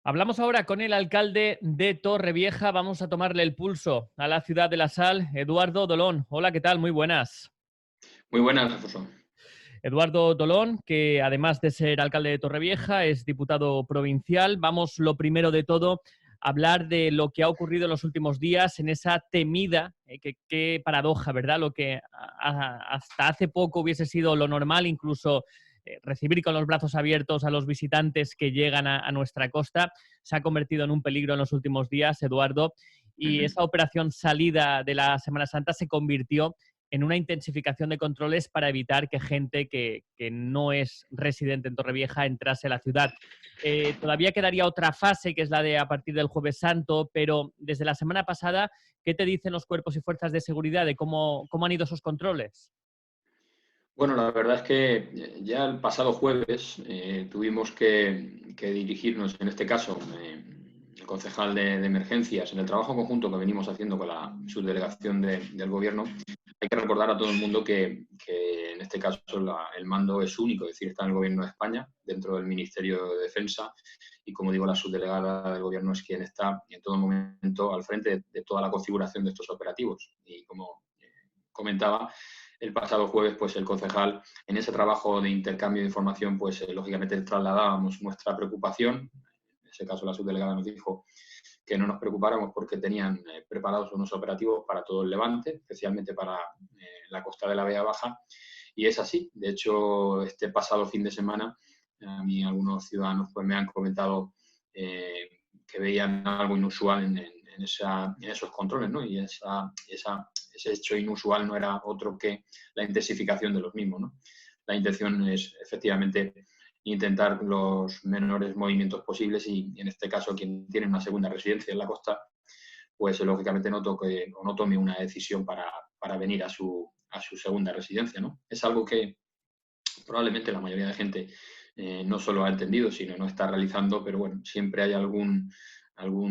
Hablamos ahora con el alcalde de Torrevieja. Vamos a tomarle el pulso a la ciudad de la sal, Eduardo Dolón. Hola, ¿qué tal? Muy buenas. Muy buenas, Alfonso. Eduardo Dolón, que además de ser alcalde de Torrevieja, es diputado provincial. Vamos, lo primero de todo, a hablar de lo que ha ocurrido en los últimos días en esa temida, qué paradoja, ¿verdad? Lo que hasta hace poco hubiese sido lo normal, incluso recibir con los brazos abiertos a los visitantes que llegan a nuestra costa, se ha convertido en un peligro en los últimos días, Eduardo, y Ujú. esa operación salida de la Semana Santa se convirtió en una intensificación de controles para evitar que gente que no es residente en Torrevieja entrase a la ciudad. Todavía quedaría otra fase, que es la de a partir del Jueves Santo, pero desde la semana pasada, ¿qué te dicen los cuerpos y fuerzas de seguridad de cómo han ido esos controles? Bueno, la verdad es que ya el pasado jueves tuvimos que dirigirnos, en este caso, el concejal de emergencias, en el trabajo conjunto que venimos haciendo con la subdelegación del gobierno. Hay que recordar a todo el mundo que en este caso el mando es único, es decir, está en el gobierno de España, dentro del Ministerio de Defensa, y como digo, la subdelegada del gobierno es quien está en todo momento al frente de toda la configuración de estos operativos. Y como comentaba, el pasado jueves, pues el concejal, en ese trabajo de intercambio de información, pues lógicamente trasladábamos nuestra preocupación. En ese caso, la subdelegada nos dijo que no nos preocupáramos porque tenían preparados unos operativos para todo el Levante, especialmente para la costa de la Vega Baja. Y es así. De hecho, este pasado fin de semana, a mí algunos ciudadanos pues, me han comentado que veían algo inusual en esos controles, ¿no? Y ese hecho inusual no era otro que la intensificación de los mismos, ¿no? La intención es efectivamente intentar los menores movimientos posibles y en este caso quien tiene una segunda residencia en la costa, pues lógicamente no toque o no tome una decisión para venir a su segunda residencia, ¿no? Es algo que probablemente la mayoría de gente no solo ha entendido, sino no está realizando, pero bueno, siempre hay algún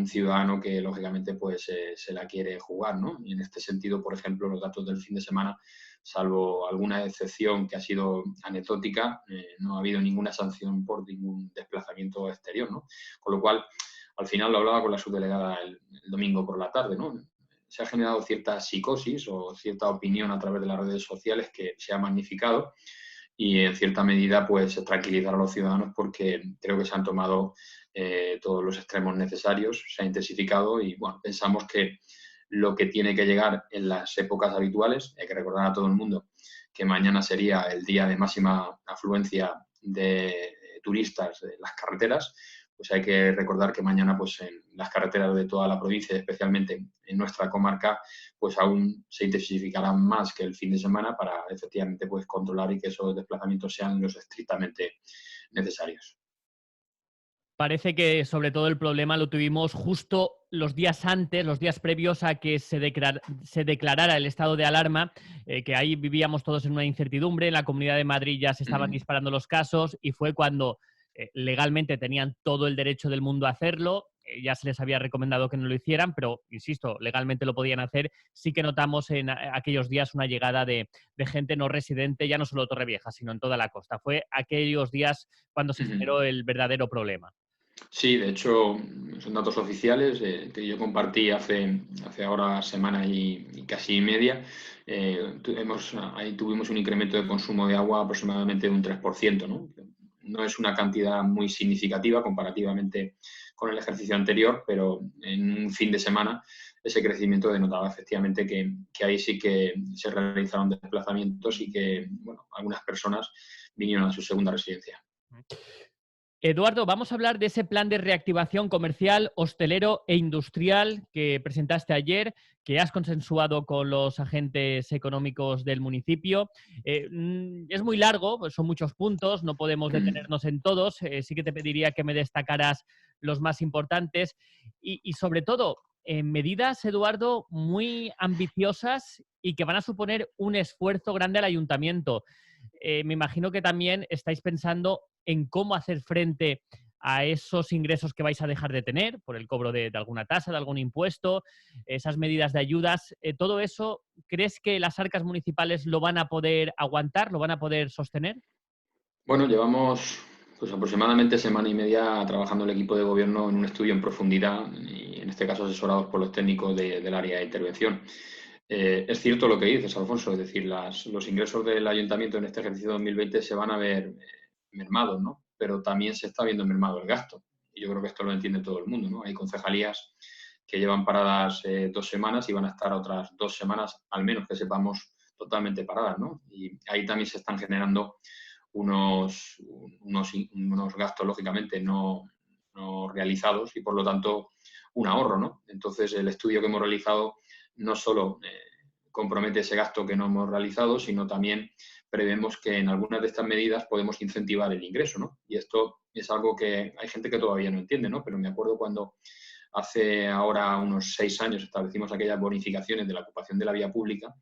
ciudadano que lógicamente pues se la quiere jugar, ¿no? Y en este sentido, por ejemplo, los datos del fin de semana, salvo alguna excepción que ha sido anecdótica, no ha habido ninguna sanción por ningún desplazamiento exterior, ¿no? Con lo cual, al final lo hablaba con la subdelegada el domingo por la tarde, ¿no? Se ha generado cierta psicosis o cierta opinión a través de las redes sociales que se ha magnificado y en cierta medida pues tranquilizar a los ciudadanos porque creo que se han tomado todos los extremos necesarios, se ha intensificado y bueno, pensamos que lo que tiene que llegar en las épocas habituales, hay que recordar a todo el mundo que mañana sería el día de máxima afluencia de turistas de las carreteras, pues hay que recordar que mañana pues en las carreteras de toda la provincia, especialmente en nuestra comarca, pues aún se intensificará más que el fin de semana para efectivamente pues controlar y que esos desplazamientos sean los estrictamente necesarios. Parece que sobre todo el problema lo tuvimos justo los días antes, los días previos a que se declarara el estado de alarma, que ahí vivíamos todos en una incertidumbre, en la Comunidad de Madrid ya se estaban Uh-huh. disparando los casos y fue cuando legalmente tenían todo el derecho del mundo a hacerlo, ya se les había recomendado que no lo hicieran, pero insisto, legalmente lo podían hacer. Sí que notamos en aquellos días una llegada de gente no residente, ya no solo Torrevieja, sino en toda la costa. Fue aquellos días cuando se Uh-huh. generó el verdadero problema. Sí, de hecho, son datos oficiales que yo compartí hace ahora semana y casi media. Ahí tuvimos un incremento de consumo de agua aproximadamente de un 3%, ¿no? No es una cantidad muy significativa comparativamente con el ejercicio anterior, pero en un fin de semana ese crecimiento denotaba efectivamente que ahí sí que se realizaron desplazamientos y que, bueno, algunas personas vinieron a su segunda residencia. Eduardo, vamos a hablar de ese plan de reactivación comercial, hostelero e industrial que presentaste ayer, que has consensuado con los agentes económicos del municipio. Es muy largo, pues son muchos puntos, no podemos detenernos en todos. Sí que te pediría que me destacaras los más importantes y sobre todo, medidas, Eduardo, muy ambiciosas y que van a suponer un esfuerzo grande al ayuntamiento. Me imagino que también estáis pensando en cómo hacer frente a esos ingresos que vais a dejar de tener por el cobro de alguna tasa, de algún impuesto, esas medidas de ayudas. ¿Todo eso crees que las arcas municipales lo van a poder aguantar, lo van a poder sostener? Bueno, llevamos Pues aproximadamente semana y media trabajando el equipo de gobierno en un estudio en profundidad y en este caso asesorados por los técnicos del área de intervención. Es cierto lo que dices, Alfonso, es decir, los ingresos del ayuntamiento en este ejercicio 2020 se van a ver mermados, ¿no? Pero también se está viendo mermado el gasto. Y yo creo que esto lo entiende todo el mundo, ¿no? Hay concejalías que llevan paradas 2 semanas y van a estar otras 2 semanas, al menos que sepamos, totalmente paradas, ¿no? Y ahí también se están generando unos gastos, lógicamente, no realizados y, por lo tanto, un ahorro, ¿no? Entonces, el estudio que hemos realizado no solo compromete ese gasto que no hemos realizado, sino también prevemos que en algunas de estas medidas podemos incentivar el ingreso, ¿no? Y esto es algo que hay gente que todavía no entiende, ¿no? Pero me acuerdo cuando hace ahora unos 6 años establecimos aquellas bonificaciones de la ocupación de la vía pública.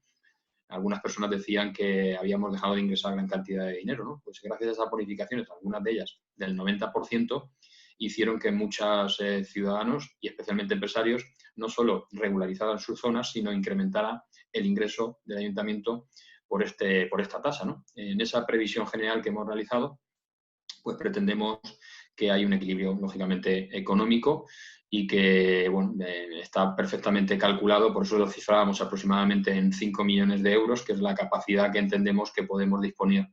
Algunas personas decían que habíamos dejado de ingresar gran cantidad de dinero, ¿no? Pues gracias a esas bonificaciones, algunas de ellas del 90%, hicieron que muchos ciudadanos y especialmente empresarios no solo regularizaran sus zonas, sino incrementaran el ingreso del ayuntamiento por esta tasa, ¿no? En esa previsión general que hemos realizado, pues pretendemos que hay un equilibrio, lógicamente, económico y que bueno, está perfectamente calculado, por eso lo cifrábamos aproximadamente en 5 millones de euros, que es la capacidad que entendemos que podemos disponer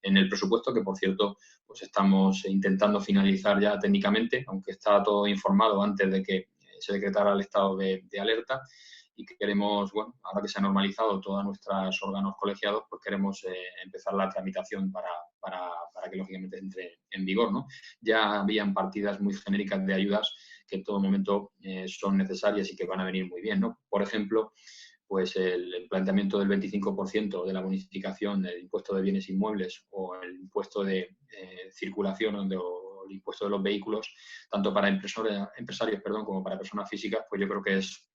en el presupuesto, que por cierto pues estamos intentando finalizar ya técnicamente, aunque está todo informado antes de que se decretara el estado de alerta, y que queremos, bueno, ahora que se ha normalizado todos nuestros órganos colegiados, pues queremos empezar la tramitación para que lógicamente entre en vigor, ¿no? Ya habían partidas muy genéricas de ayudas que en todo momento son necesarias y que van a venir muy bien, ¿no? Por ejemplo, pues el planteamiento del 25% de la bonificación del impuesto de bienes inmuebles o el impuesto de circulación o el impuesto de los vehículos, tanto para empresarios como para personas físicas, pues yo creo que es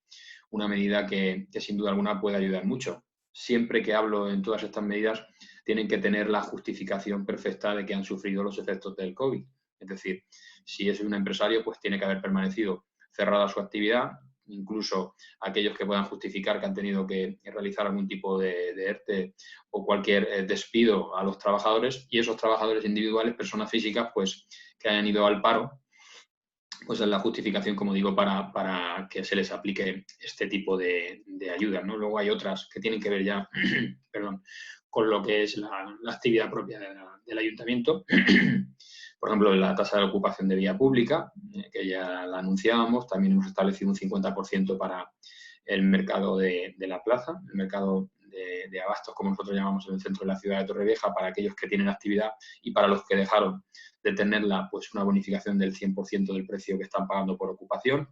una medida que sin duda alguna puede ayudar mucho. Siempre que hablo en todas estas medidas, tienen que tener la justificación perfecta de que han sufrido los efectos del COVID. Es decir, si es un empresario, pues tiene que haber permanecido cerrada su actividad, incluso aquellos que puedan justificar que han tenido que realizar algún tipo de ERTE o cualquier despido a los trabajadores, y esos trabajadores individuales, personas físicas, pues que hayan ido al paro, pues es la justificación, como digo, para que se les aplique este tipo de ayudas, ¿no? Luego hay otras que tienen que ver ya perdón, con lo que es la actividad propia del ayuntamiento. Por ejemplo, la tasa de ocupación de vía pública, que ya la anunciábamos. También hemos establecido un 50% para el mercado de la plaza, el mercado de abastos, como nosotros llamamos en el centro de la ciudad de Torrevieja, para aquellos que tienen actividad, y para los que dejaron de tenerla, pues una bonificación del 100% del precio que están pagando por ocupación.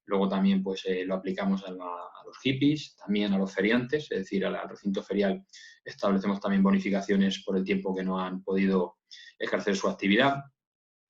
Luego también pues lo aplicamos a los hippies, también a los feriantes, es decir, al recinto ferial establecemos también bonificaciones por el tiempo que no han podido ejercer su actividad.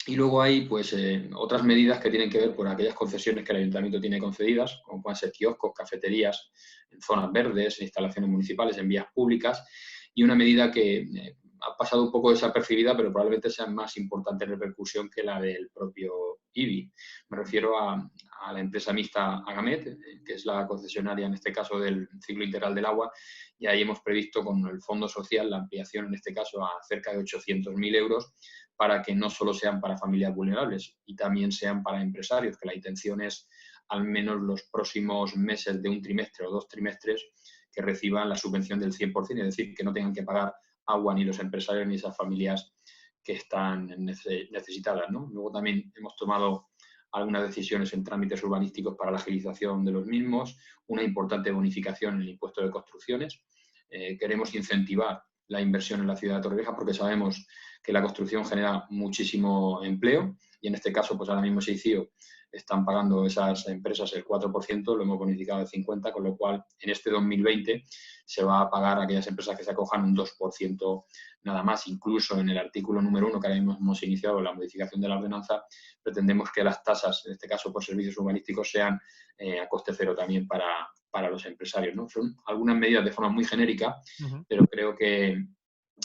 Y luego hay pues otras medidas que tienen que ver con aquellas concesiones que el ayuntamiento tiene concedidas, como pueden ser kioscos, cafeterías, en zonas verdes, en instalaciones municipales, en vías públicas, y una medida que ha pasado un poco desapercibida, pero probablemente sea más importante en repercusión que la del propio IBI. Me refiero a la empresa mixta Agamet, que es la concesionaria en este caso del ciclo integral del agua, y ahí hemos previsto con el Fondo Social la ampliación en este caso a cerca de 800.000 euros, para que no solo sean para familias vulnerables y también sean para empresarios, que la intención es al menos los próximos meses de un trimestre o 2 trimestres que reciban la subvención del 100%, es decir, que no tengan que pagar agua ni los empresarios ni esas familias que están necesitadas, ¿no? Luego también hemos tomado algunas decisiones en trámites urbanísticos para la agilización de los mismos, una importante bonificación en el impuesto de construcciones. Queremos incentivar la inversión en la ciudad de Torrevieja porque sabemos que la construcción genera muchísimo empleo, y en este caso, pues ahora mismo SEICIO están pagando esas empresas el 4%, lo hemos bonificado al 50%, con lo cual en este 2020 se va a pagar a aquellas empresas que se acojan un 2% nada más. Incluso en el artículo número 1, que ahora mismo hemos iniciado la modificación de la ordenanza, pretendemos que las tasas, en este caso por servicios urbanísticos, sean a coste cero también para los empresarios, ¿no? Son algunas medidas de forma muy genérica, pero creo que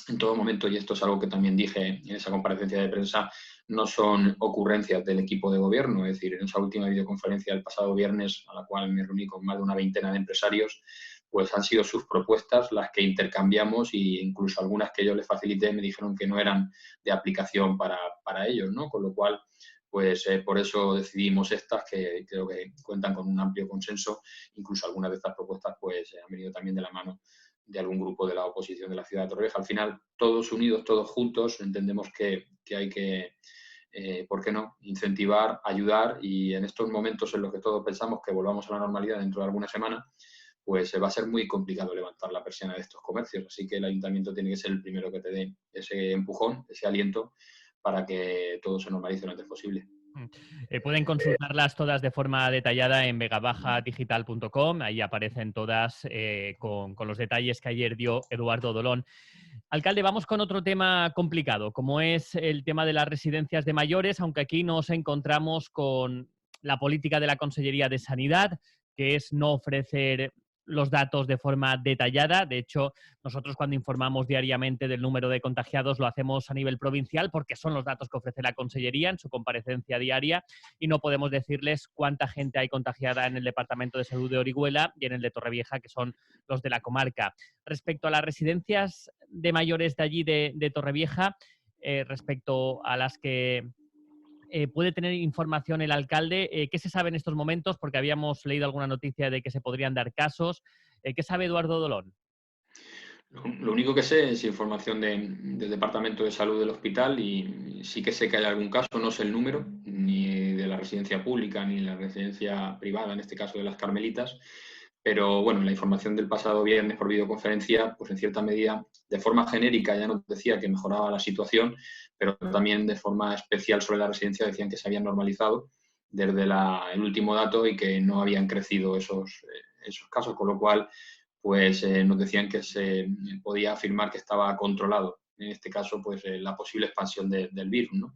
en todo momento, y esto es algo que también dije en esa comparecencia de prensa, no son ocurrencias del equipo de gobierno. Es decir, en esa última videoconferencia del pasado viernes, a la cual me reuní con más de una veintena de empresarios, pues han sido sus propuestas las que intercambiamos, e incluso algunas que yo les facilité me dijeron que no eran de aplicación para ellos, ¿no? Con lo cual, pues por eso decidimos estas, que creo que cuentan con un amplio consenso. Incluso algunas de estas propuestas pues han venido también de la mano de algún grupo de la oposición de la ciudad de Torrevieja. Al final, todos unidos, todos juntos, entendemos que hay que, ¿por qué no?, incentivar, ayudar, y en estos momentos en los que todos pensamos que volvamos a la normalidad dentro de alguna semana, pues va a ser muy complicado levantar la persiana de estos comercios. Así que el ayuntamiento tiene que ser el primero que te dé ese empujón, ese aliento, para que todo se normalice lo antes posible. Pueden consultarlas todas de forma detallada en vegabajadigital.com. Ahí aparecen todas con los detalles que ayer dio Eduardo Dolón. Alcalde, vamos con otro tema complicado, como es el tema de las residencias de mayores, aunque aquí nos encontramos con la política de la Consellería de Sanidad, que es no ofrecer los datos de forma detallada. De hecho, nosotros cuando informamos diariamente del número de contagiados lo hacemos a nivel provincial porque son los datos que ofrece la Consellería en su comparecencia diaria y no podemos decirles cuánta gente hay contagiada en el Departamento de Salud de Orihuela y en el de Torrevieja, que son los de la comarca. Respecto a las residencias de mayores de allí de Torrevieja, respecto a las que puede tener información el alcalde. ¿Qué se sabe en estos momentos? Porque habíamos leído alguna noticia de que se podrían dar casos. ¿Qué sabe Eduardo Dolón? Lo único que sé es información del Departamento de Salud del hospital, y sí que sé que hay algún caso, no sé el número, ni de la residencia pública ni de la residencia privada, en este caso de las Carmelitas, pero bueno, la información del pasado viernes por videoconferencia, pues en cierta medida, de forma genérica ya nos decía que mejoraba la situación, pero también de forma especial sobre la residencia decían que se habían normalizado desde el último dato y que no habían crecido esos casos, con lo cual pues nos decían que se podía afirmar que estaba controlado, en este caso, pues la posible expansión del virus, ¿no?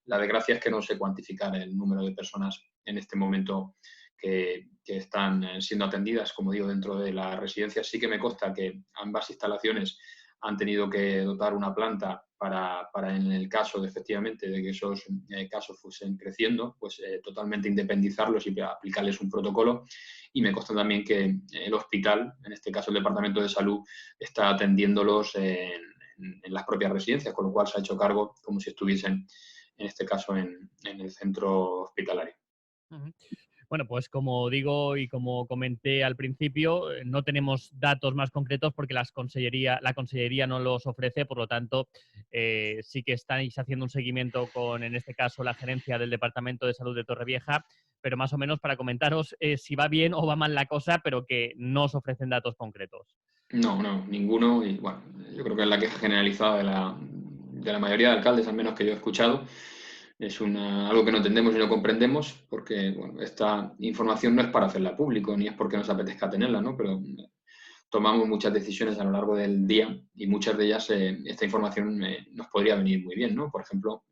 La desgracia es que no sé cuantificar el número de personas en este momento que están siendo atendidas, como digo, dentro de la residencia. Sí que me consta que ambas instalaciones han tenido que dotar una planta para en el caso, efectivamente, de que esos casos fuesen creciendo, pues totalmente independizarlos y aplicarles un protocolo. Y me consta también que el hospital, en este caso el Departamento de Salud, está atendiéndolos en las propias residencias, con lo cual se ha hecho cargo como si estuviesen, en este caso, en el centro hospitalario. Uh-huh. Bueno, pues como digo y como comenté al principio, no tenemos datos más concretos porque la Consellería no los ofrece, por lo tanto, sí que estáis haciendo un seguimiento con, en este caso, la gerencia del Departamento de Salud de Torrevieja, pero más o menos para comentaros si va bien o va mal la cosa, pero que no os ofrecen datos concretos. No, no, ninguno. Y bueno, yo creo que es la queja generalizada de la mayoría de alcaldes, al menos que yo he escuchado. Es algo que no entendemos y no comprendemos, porque bueno, esta información no es para hacerla público, ni es porque nos apetezca tenerla, ¿no? Pero tomamos muchas decisiones a lo largo del día y muchas de ellas, esta información nos podría venir muy bien, ¿no? Por ejemplo,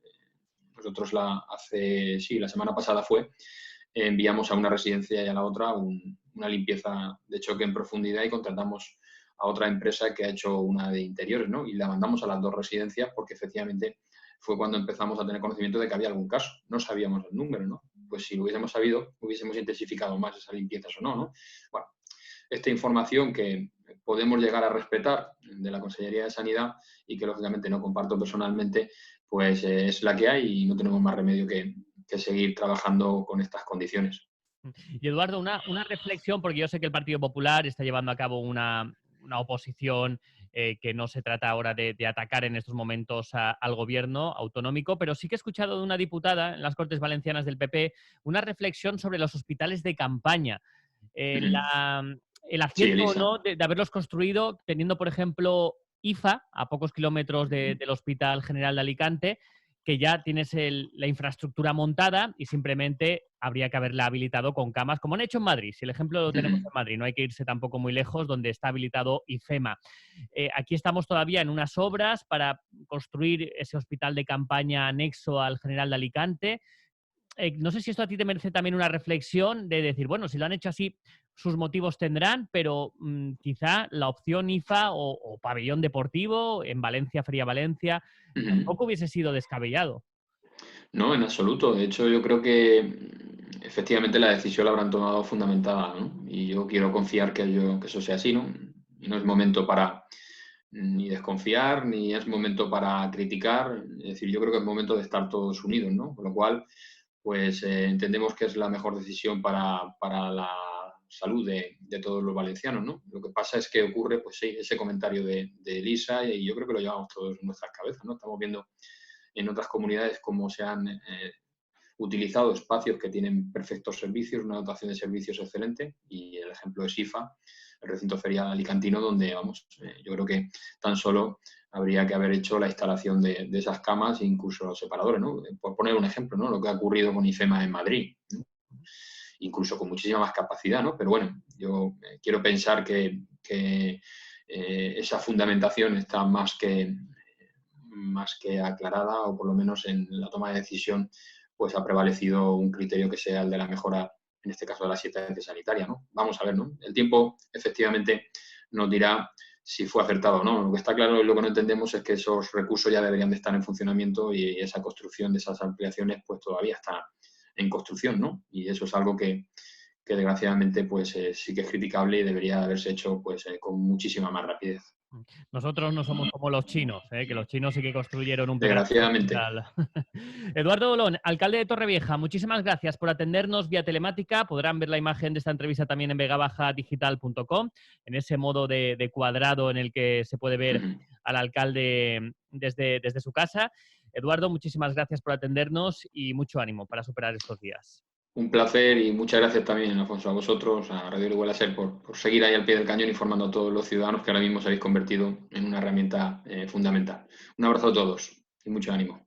nosotros la semana pasada enviamos a una residencia y a la otra una limpieza de choque en profundidad, y contratamos a otra empresa que ha hecho una de interiores, ¿no? Y la mandamos a las dos residencias porque efectivamente fue cuando empezamos a tener conocimiento de que había algún caso. No sabíamos el número, ¿no? Pues si lo hubiésemos sabido, hubiésemos intensificado más esas limpiezas o no, ¿no? Bueno, esta información que podemos llegar a respetar de la Consellería de Sanidad y que lógicamente no comparto personalmente, pues es la que hay y no tenemos más remedio que seguir trabajando con estas condiciones. Y Eduardo, una reflexión, porque yo sé que el Partido Popular está llevando a cabo una oposición que no se trata ahora de atacar en estos momentos al gobierno autonómico, pero sí que he escuchado de una diputada en las Cortes Valencianas del PP una reflexión sobre los hospitales de campaña. El Sí, acierto o Elisa. no de haberlos construido teniendo, por ejemplo, IFA, a pocos kilómetros del Hospital General de Alicante, que ya tienes la infraestructura montada y simplemente habría que haberla habilitado con camas, como han hecho en Madrid. Si el ejemplo lo tenemos en Madrid, no hay que irse tampoco muy lejos, donde está habilitado IFEMA. Aquí estamos todavía en unas obras para construir ese hospital de campaña anexo al General de Alicante. No sé si esto a ti te merece también una reflexión de decir, bueno, si lo han hecho así, sus motivos tendrán, pero quizá la opción IFA o pabellón deportivo en Valencia, Feria Valencia, tampoco hubiese sido descabellado. No, en absoluto. De hecho, yo creo que efectivamente la decisión la habrán tomado fundamentada, ¿no? Y yo quiero confiar que eso sea así, ¿no? Y no es momento para ni desconfiar, ni es momento para criticar. Es decir, yo creo que es momento de estar todos unidos, ¿no? Con lo cual, pues entendemos que es la mejor decisión para la salud de todos los valencianos, ¿no? Lo que pasa es que ocurre, pues sí, ese comentario de Elisa, y yo creo que lo llevamos todos en nuestras cabezas, ¿no? Estamos viendo en otras comunidades cómo se han utilizado espacios que tienen perfectos servicios, una dotación de servicios excelente, y el ejemplo es IFA, el recinto ferial alicantino, donde, vamos, yo creo que tan solo habría que haber hecho la instalación de esas camas e incluso los separadores, ¿no? Por poner un ejemplo, ¿no? Lo que ha ocurrido con IFEMA en Madrid, ¿no? Incluso con muchísima más capacidad, ¿no? Pero bueno, yo quiero pensar que esa fundamentación está más que aclarada, o por lo menos en la toma de decisión pues ha prevalecido un criterio que sea el de la mejora, en este caso de la asistencia sanitaria, ¿no? Vamos a ver, ¿no? El tiempo efectivamente nos dirá si fue acertado o no. Lo que está claro y lo que no entendemos es que esos recursos ya deberían de estar en funcionamiento, y esa construcción de esas ampliaciones pues todavía está en construcción, ¿no? Y eso es algo que desgraciadamente pues sí que es criticable y debería haberse hecho pues con muchísima más rapidez. Nosotros no somos como los chinos, que los chinos sí que construyeron un pedazo de Desgraciadamente. hospital. Eduardo Bolón, alcalde de Torrevieja, muchísimas gracias por atendernos vía telemática. Podrán ver la imagen de esta entrevista también en vegabajadigital.com, en ese modo de cuadrado en el que se puede ver al alcalde desde su casa. Eduardo, muchísimas gracias por atendernos y mucho ánimo para superar estos días. Un placer, y muchas gracias también, Alfonso, a vosotros, a Radio Igual Ser, por seguir ahí al pie del cañón informando a todos los ciudadanos que ahora mismo os habéis convertido en una herramienta fundamental. Un abrazo a todos y mucho ánimo.